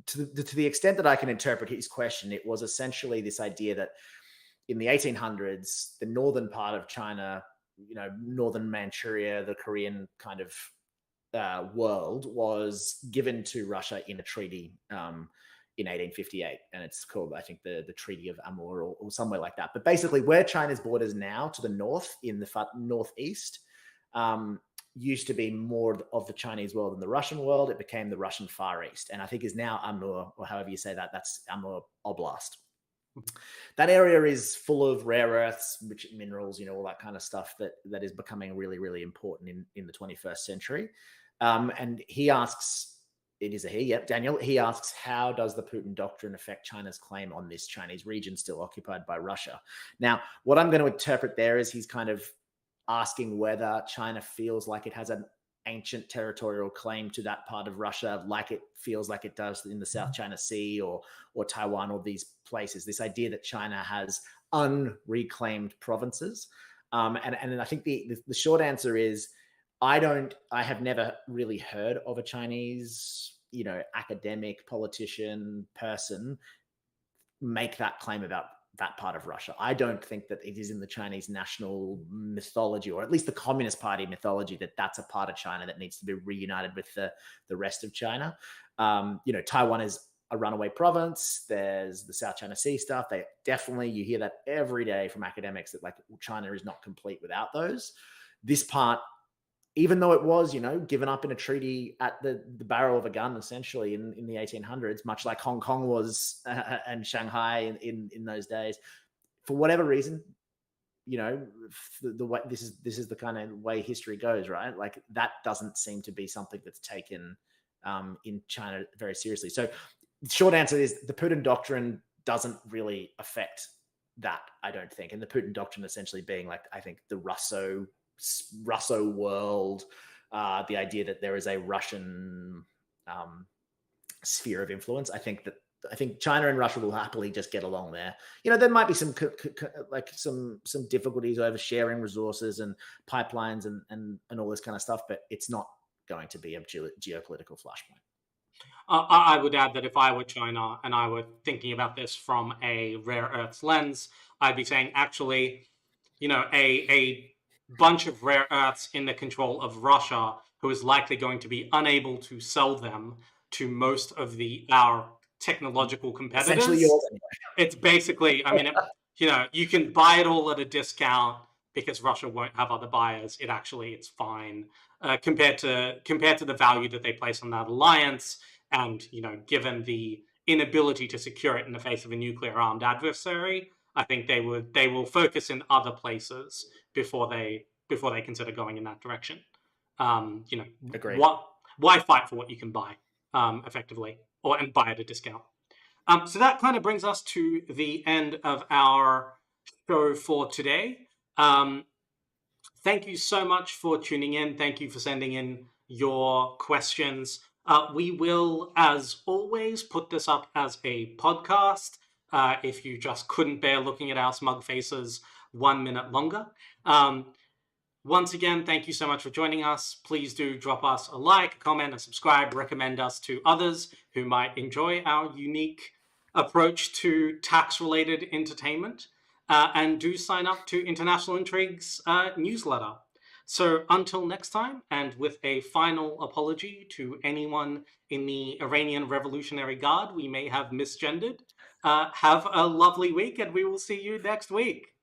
Speaker 2: to the extent that I can interpret his question, it was essentially this idea that in the 1800s, the northern part of China, northern Manchuria, the Korean kind of world was given to Russia in a treaty in 1858, and it's called, I think, the Treaty of Amur or somewhere like that. But basically, where China's borders now to the north, in the northeast, used to be more of the Chinese world than the Russian world. It became the Russian Far East, and I think is now Amur, or however you say that. That's Amur Oblast. That area is full of rare earths, rich minerals, all that kind of stuff that is becoming really, really important in the 21st century. And he asks, it is a he, yep, Daniel, he asks, how does the Putin doctrine affect China's claim on this Chinese region still occupied by Russia? Now, what I'm going to interpret there is he's kind of asking whether China feels like it has an ancient territorial claim to that part of Russia, like it feels like it does in the South China Sea or Taiwan or these places. This idea that China has unreclaimed provinces. And I think the short answer is I have never really heard of a Chinese, academic, politician, person make that claim about that part of Russia. I don't think that it is in the Chinese national mythology, or at least the Communist Party mythology, that that's a part of China that needs to be reunited with the rest of China. Taiwan is a runaway province. There's the South China Sea stuff. You hear that every day from academics that like China is not complete without those. This part, even though it was, given up in a treaty at the barrel of a gun, essentially in the 1800s, much like Hong Kong was and Shanghai in those days, for whatever reason, the way this is the kind of way history goes, right? Like that doesn't seem to be something that's taken in China very seriously. So the short answer is the Putin doctrine doesn't really affect that, I don't think. And the Putin doctrine essentially being like, I think the Russo world, the idea that there is a Russian sphere of influence. I think China and Russia will happily just get along there. There might be some some difficulties over sharing resources and pipelines and all this kind of stuff, but it's not going to be a geopolitical flashpoint.
Speaker 1: I would add that if I were China and I were thinking about this from a rare earths lens, I'd be saying actually, a bunch of rare earths in the control of Russia, who is likely going to be unable to sell them to most of our technological competitors.
Speaker 2: Essentially yours anyway.
Speaker 1: It's basically, you can buy it all at a discount because Russia won't have other buyers. It's fine compared to the value that they place on that alliance. And, given the inability to secure it in the face of a nuclear armed adversary, I think they will focus in other places before they consider going in that direction.
Speaker 2: Agreed.
Speaker 1: Why fight for what you can buy effectively, and buy at a discount? So that kind of brings us to the end of our show for today. Thank you so much for tuning in. Thank you for sending in your questions. We will, as always, put this up as a podcast if you just couldn't bear looking at our smug faces 1 minute longer. Once again, thank you so much for joining us. Please do drop us a like, comment, and subscribe. Recommend us to others who might enjoy our unique approach to tax-related entertainment. And do sign up to International Intrigue's newsletter. So until next time, and with a final apology to anyone in the Iranian Revolutionary Guard we may have misgendered, have a lovely week, and we will see you next week.